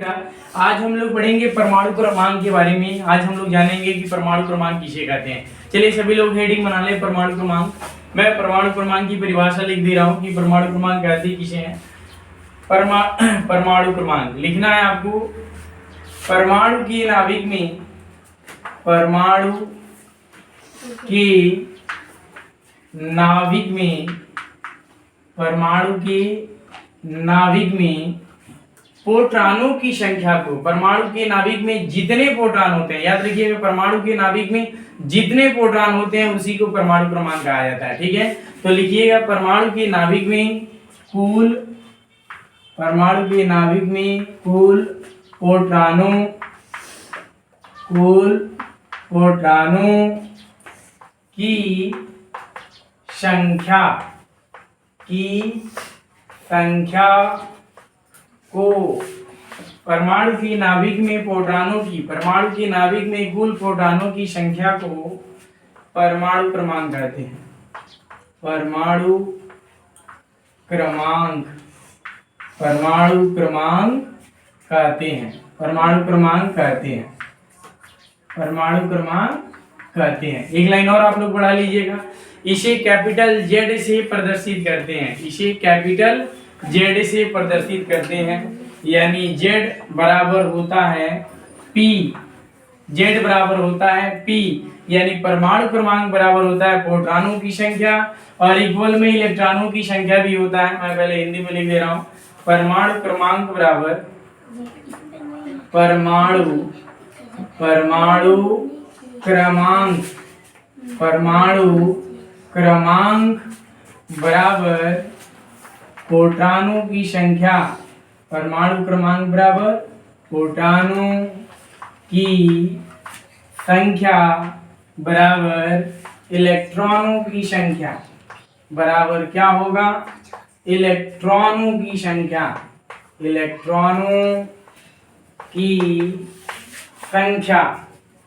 आज हम लोग पढ़ेंगे परमाणु क्रमांक के बारे में। आज हम लोग जानेंगे कि परमाणु क्रमांक किसे कहते हैं। चलिए सभी लोग हेडिंग बना ले परमाणु क्रमांक। मैं परमाणु क्रमांक की परिभाषा लिख दे रहा हूँ कि परमाणु क्रमांक कहते किसे हैं। परमाणु क्रमांक लिखना है आपको। परमाणु के नाभिक में प्रोटॉनों की संख्या को, परमाणु के नाभिक में जितने प्रोटॉन होते हैं, याद रखिएगा, परमाणु के नाभिक में जितने प्रोटॉन होते हैं उसी को परमाणु क्रमांक कहा जाता है। ठीक है, तो लिखिएगा परमाणु के नाभिक में कुल प्रोटॉनों की संख्या को, परमाणु के नाभिक में परमाणु के नाभिक में कुल प्रोटॉनों की संख्या को परमाणु क्रमांक कहते हैं। परमाणु क्रमांक कहते हैं। एक लाइन और आप लोग बढ़ा लीजिएगा। इसे कैपिटल जेड से प्रदर्शित करते हैं, यानी जेड बराबर होता है पी, यानी परमाणु क्रमांक बराबर होता है प्रोटॉनों की संख्या और इक्वल में इलेक्ट्रॉनों की संख्या भी होता है। मैं पहले हिंदी में लिख दे रहा हूं। परमाणु क्रमांक बराबर परमाणु क्रमांक बराबर प्रोटॉनों की संख्या। परमाणु क्रमांक बराबर प्रोटॉनों की संख्या बराबर इलेक्ट्रॉनों की संख्या, बराबर क्या होगा? इलेक्ट्रॉनों की संख्या।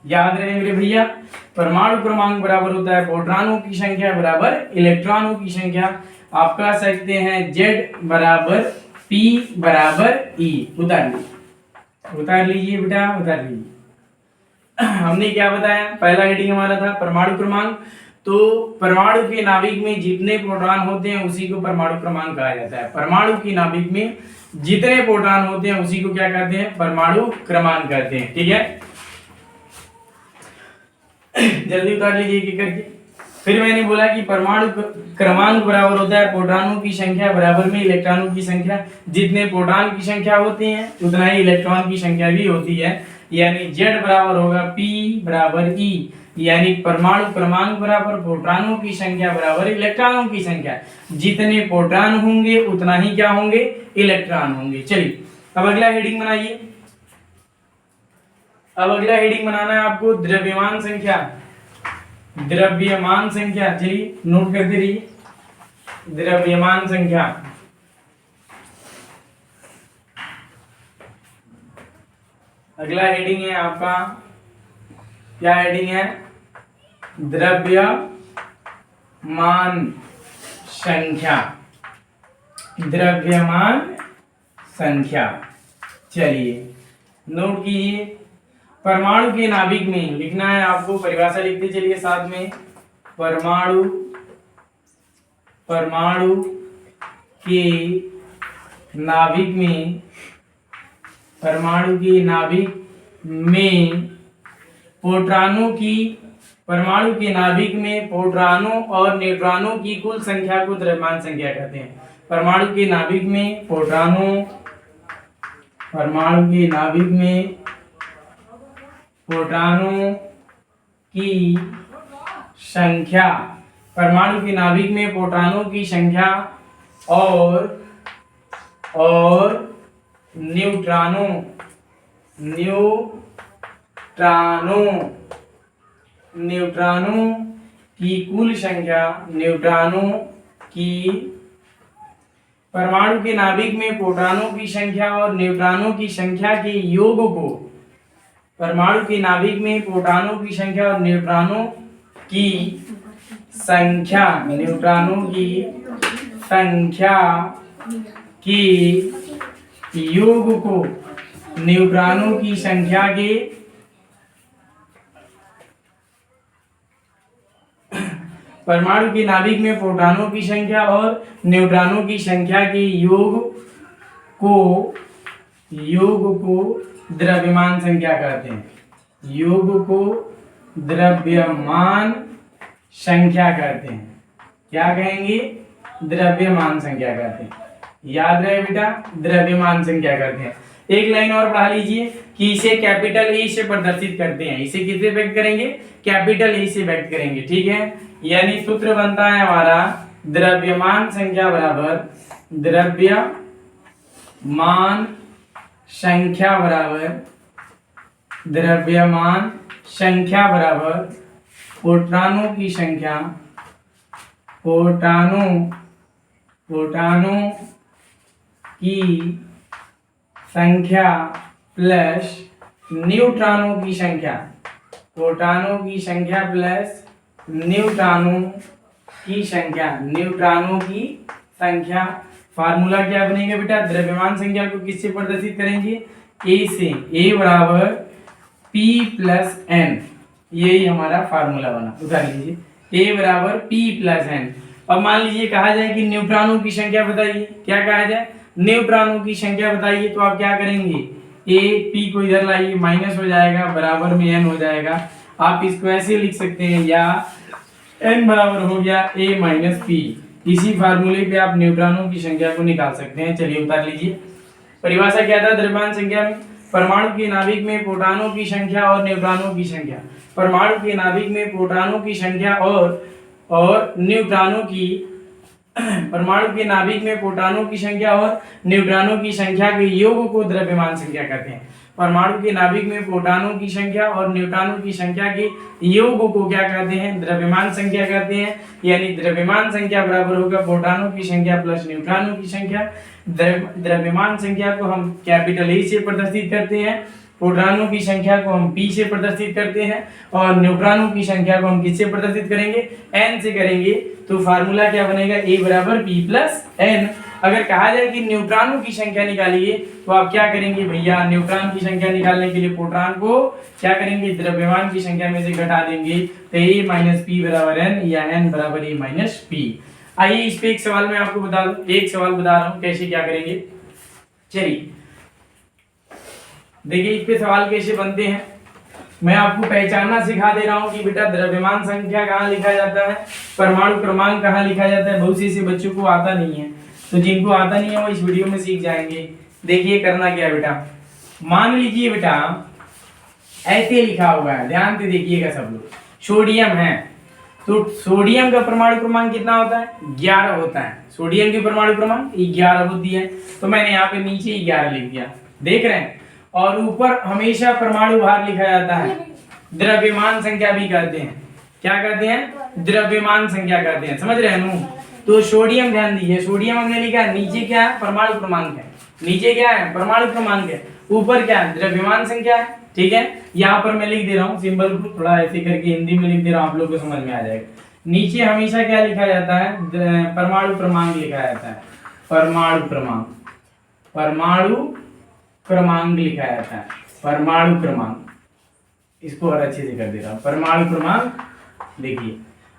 याद रहे मेरे भैया, परमाणु क्रमांक बराबर होता है प्रोटॉनों की संख्या बराबर इलेक्ट्रॉनों की संख्या। आप कह सकते हैं Z बराबर P बराबर E। उतार लीजिए बेटा, उतार लीजिए। हमने क्या बताया? पहला हेडिंग हमारा था परमाणु क्रमांक। तो परमाणु के नाभिक में जितने प्रोटॉन होते हैं उसी को परमाणु क्रमांक कहा जाता है। परमाणु के नाभिक में जितने प्रोटॉन होते हैं उसी को क्या कहते हैं? परमाणु क्रमांक कहते हैं। ठीक है, जल्दी उतार लीजिए कि करके। फिर मैंने बोला कि परमाणु क्रमांक बराबर होता है प्रोटॉनों की संख्या बराबर में इलेक्ट्रॉनों की संख्या। जितने प्रोटॉन की संख्या होती है उतना ही इलेक्ट्रॉन की संख्या भी होती है, यानी Z बराबर होगा P बराबर E, यानी परमाणु क्रमांक बराबर प्रोटॉनों की संख्या बराबर इलेक्ट्रॉनों की संख्या। जितने प्रोटॉन होंगे उतना ही क्या होंगे? इलेक्ट्रॉन होंगे। चलिए अब अगला हेडिंग बनाइए। अब अगला हेडिंग बनाना है आपको द्रव्यमान संख्या। चलिए नोट करते रहिए। द्रव्यमान संख्या, अगला हेडिंग है आपका, क्या हेडिंग है? द्रव्यमान संख्या। चलिए नोट कीजिए। परमाणु के नाभिक में लिखना है आपको, परिभाषा लिखते चलिए साथ में। परमाणु के नाभिक में परमाणु के नाभिक में प्रोटॉनों और न्यूट्रॉनों की कुल संख्या को द्रव्यमान संख्या कहते हैं। परमाणु के नाभिक में प्रोटॉनों की संख्या, परमाणु के नाभिक में प्रोटॉनों की संख्या और न्यूट्रॉनों की कुल संख्या, परमाणु के नाभिक में प्रोटॉनों की संख्या और न्यूट्रॉनों की संख्या के योग को, परमाणु के नाभिक में प्रोटॉनों की संख्या और न्यूट्रॉनों की संख्या न्यूट्रॉनों की संख्या की योग न्यूट्रॉनों की संख्या के परमाणु के नाभिक में प्रोटॉनों की संख्या और न्यूट्रॉनों की संख्या के योग को द्रव्यमान संख्या कहते हैं। योग को द्रव्यमान संख्या कहते हैं। क्या कहेंगे? द्रव्यमान संख्या कहते हैं। याद रहे बेटा, द्रव्यमान संख्या कहते हैं। एक लाइन और पढ़ा लीजिए कि इसे कैपिटल ए से प्रदर्शित करते हैं। इसे किससे व्यक्त करेंगे? कैपिटल ए से व्यक्त करेंगे। ठीक है, यानी सूत्र बनता है हमारा द्रव्यमान संख्या बराबर प्रोटॉनों की संख्या प्लस न्यूट्रॉनों की संख्या। प्रोटॉनों की संख्या प्लस न्यूट्रॉनों की संख्या। फार्मूला क्या बनेगा बेटा? द्रव्यमान संख्या को किससे प्रदर्शित करेंगे? ए से। ए बराबर P प्लस एन, यही हमारा फार्मूला बना। उतार लीजिए, ए बराबर P प्लस एन। अब मान लीजिए कहा जाए कि न्यूट्रॉनों की संख्या बताइए। क्या कहा जाए? न्यूट्रॉनों की संख्या बताइए। तो आप क्या करेंगे? ए P को इधर लाइए, माइनस हो जाएगा, बराबर में n हो जाएगा। आप इसको ऐसे लिख सकते हैं, या n बराबर हो गया A माइनस P। इसी फार्मूले पे आप न्यूट्रॉनों की संख्या को निकाल सकते हैं। चलिए उतार लीजिए। परिभाषा क्या था द्रव्यमान संख्या में? परमाणु के नाभिक में प्रोटॉनों की संख्या और न्यूट्रॉनों की संख्या। परमाणु के नाभिक में प्रोटॉनों की संख्या और न्यूट्रॉनों की परमाणु के नाभिक में प्रोटॉनों की संख्या और न्यूट्रॉनों की संख्या के योग को द्रव्यमान संख्या कहते हैं। परमाणु के नाभिक में प्रोटॉनों की संख्या और न्यूट्रॉनों की संख्या के योग को क्या कहते हैं? द्रव्यमान संख्या कहते हैं। यानी द्रव्यमान संख्या बराबर होगा प्रोटॉनों की संख्या प्लस न्यूट्रॉनों की संख्या। द्रव्यमान संख्या को हम कैपिटल ए से प्रदर्शित करते हैं, प्रोटॉनों की संख्या को हम P से प्रदर्शित करते हैं, और न्यूट्रॉनों की संख्या को हम किससे प्रदर्शित करेंगे? N से करेंगे। तो फार्मूला क्या बनेगा? A बराबर P प्लस N। अगर कहा जाए कि न्यूट्रॉनों की संख्या निकालिए, तो आप क्या करेंगे भैया? न्यूट्रॉन की संख्या निकालने के लिए प्रोटॉन को क्या करेंगे? द्रव्यमान की संख्या में से घटा देंगे। तो A माइनस P बराबर N, या N बराबर A माइनस P। आइए इस पे एक सवाल मैं आपको बता दूं, एक सवाल बता रहा हूं कैसे क्या करेंगे। चलिए देखिए इस पे सवाल कैसे बनते हैं। मैं आपको पहचानना सिखा दे रहा हूं कि बेटा द्रव्यमान संख्या कहाँ लिखा जाता है, परमाणु क्रमांक कहाँ लिखा जाता है। बहुत से बच्चों को आता नहीं है, तो जिनको आता नहीं है वो इस वीडियो में सीख जाएंगे। देखिए करना क्या है बेटा, मान लीजिए बेटा ऐसे लिखा हुआ है, ध्यान से देखिएगा सब लोग। सोडियम है, तो सोडियम का परमाणु क्रमांक कितना होता है? 11 होता है। सोडियम की परमाणु क्रमांक 11 होती है। तो मैंने यहाँ पे नीचे 11 लिख दिया, देख रहे हैं। और ऊपर हमेशा परमाणु भार लिखा जाता है, द्रव्यमान संख्या भी कहते हैं। क्या कहते हैं? द्रव्यमान संख्या कहते हैं। समझ रहे हैं? तो सोडियम ध्यान दीजिए, सोडियम हमने लिखा है, नीचे क्या है? परमाणु क्रमांक है। नीचे क्या है? परमाणु क्रमांक है। ऊपर क्या है? द्रव्यमान संख्या है। ठीक है, यहाँ पर मैं लिख दे रहा हूँ सिंबल को, थोड़ा ऐसे करके हिंदी में लिख दे रहा हूँ, आप लोग को समझ में आ जाएगा। नीचे हमेशा क्या लिखा जाता है? परमाणु क्रमांक लिखा जाता है। परमाणु क्रमांक लिखा जाता है। परमाणु क्रमांक, इसको और अच्छे से कर दे रहा हूँ। परमाणु क्रमांक देखिए,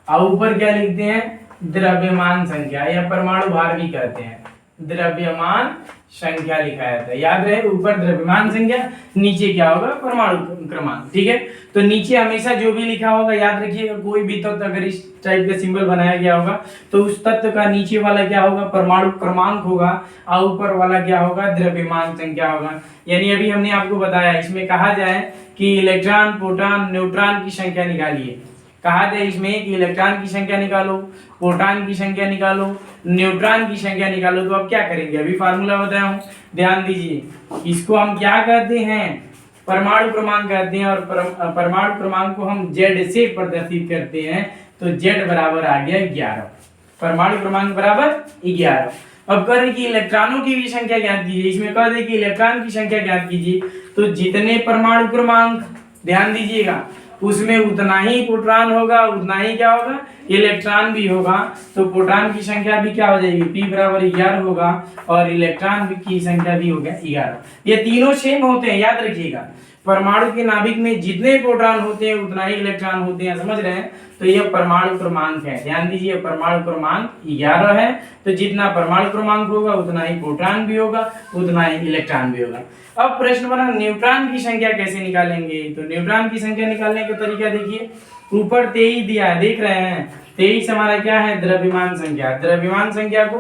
और ऊपर क्या लिखते हैं? द्रव्यमान संख्या, या परमाणु भार भी कहते हैं। द्रव्यमान संख्या लिखा जाता है। याद रहे, ऊपर द्रव्यमान संख्या, नीचे क्या होगा? परमाणु क्रमांक। ठीक है, तो नीचे हमेशा जो भी लिखा होगा याद रखिएगा, कोई भी तत्व अगर इस टाइप का सिंबल बनाया गया होगा तो उस तत्व का नीचे वाला क्या होगा? परमाणु क्रमांक होगा, और ऊपर वाला क्या होगा? द्रव्यमान संख्या होगा। यानी अभी हमने आपको बताया, इसमें कहा जाए कि इलेक्ट्रॉन, प्रोटॉन, न्यूट्रॉन की संख्या निकालिए। कहा जाए इसमें कि इलेक्ट्रॉन की संख्या निकालो, प्रोटॉन की संख्या निकालो, न्यूट्रॉन की संख्या निकालो, तो आप क्या करेंगे? अभी फार्मूला बताया हूं, ध्यान दीजिए। इसको हम क्या कहते हैं? परमाणु क्रमांक कहते हैं। और परमाणु क्रमांक को हम Z से प्रदर्शित करते हैं। तो Z बराबर आ गया 11। परमाणु क्रमांक बराबर 11। अब करें कि इलेक्ट्रॉनों की भी संख्या ज्ञात कीजिए। इसमें कह दे कि इलेक्ट्रॉन की संख्या ज्ञात कीजिए, तो जितने परमाणु क्रमांक, ध्यान दीजिएगा, उसमें उतना ही प्रोटॉन होगा, उतना ही क्या होगा, इलेक्ट्रॉन भी होगा। तो प्रोटॉन की संख्या भी क्या हो जाएगी, P बराबर 11 होगा और इलेक्ट्रॉन की संख्या भी हो गया 11। ये तीनों सेम होते हैं, याद रखिएगा। परमाणु के नाभिक में जितने प्रोटॉन होते हैं उतना ही इलेक्ट्रॉन होते हैं, समझ रहे हैं। तो यह परमाणु क्रमांक है, ध्यान दीजिए, परमाणु क्रमांक 11 है। तो जितना परमाणु क्रमांक होगा उतना ही प्रोटॉन भी होगा, उतना ही इलेक्ट्रॉन भी होगा। अब प्रश्न बना न्यूट्रॉन की संख्या कैसे निकालेंगे। तो न्यूट्रॉन की संख्या निकालने का तरीका देखिए, ऊपर 23 दिया है, देख रहे हैं। 23 हमारा क्या है, द्रव्यमान संख्या। द्रव्यमान संख्या को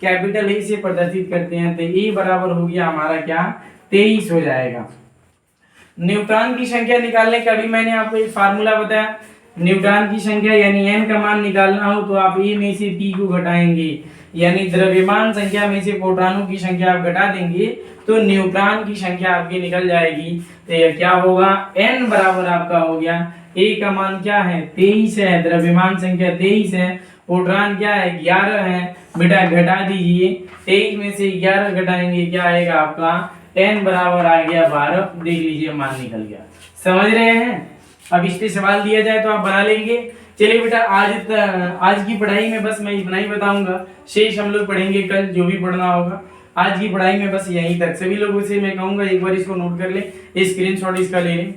कैपिटल ए से प्रदर्शित करते हैं, तो ए बराबर हो गया हमारा क्या, 23 हो जाएगा। न्यूट्रॉन की संख्या निकालने का भी मैंने आपको एक फार्मूला बताया। न्यूट्रॉन की संख्या यानी n का मान निकालना हो तो आप a में से p को घटाएंगे, यानी द्रव्यमान संख्या में से प्रोटॉनों की संख्या आप घटा देंगे तो न्यूट्रॉन की संख्या आपकी निकल जाएगी। तो यह क्या होगा, n बराबर आपका हो गया, a का मान क्या है, 23 है, द्रव्यमान संख्या 23 है, प्रोटॉन क्या है, 11 है। बेटा घटा दीजिए, 23 में से 11 घटाएंगे, क्या आएगा आपका, n बराबर आ गया 12। देख लीजिए मान निकल गया, समझ रहे हैं। अब इस पे सवाल दिया जाए तो आप बना लेंगे। चलिए बेटा, आज की पढ़ाई में बस मैं इतना ही बताऊंगा, शेष हम लोग पढ़ेंगे कल, जो भी पढ़ना होगा। आज की पढ़ाई में बस यहीं तक। सभी लोगों से मैं कहूंगा एक बार इसको नोट कर ले, स्क्रीनशॉट इसका ले लें।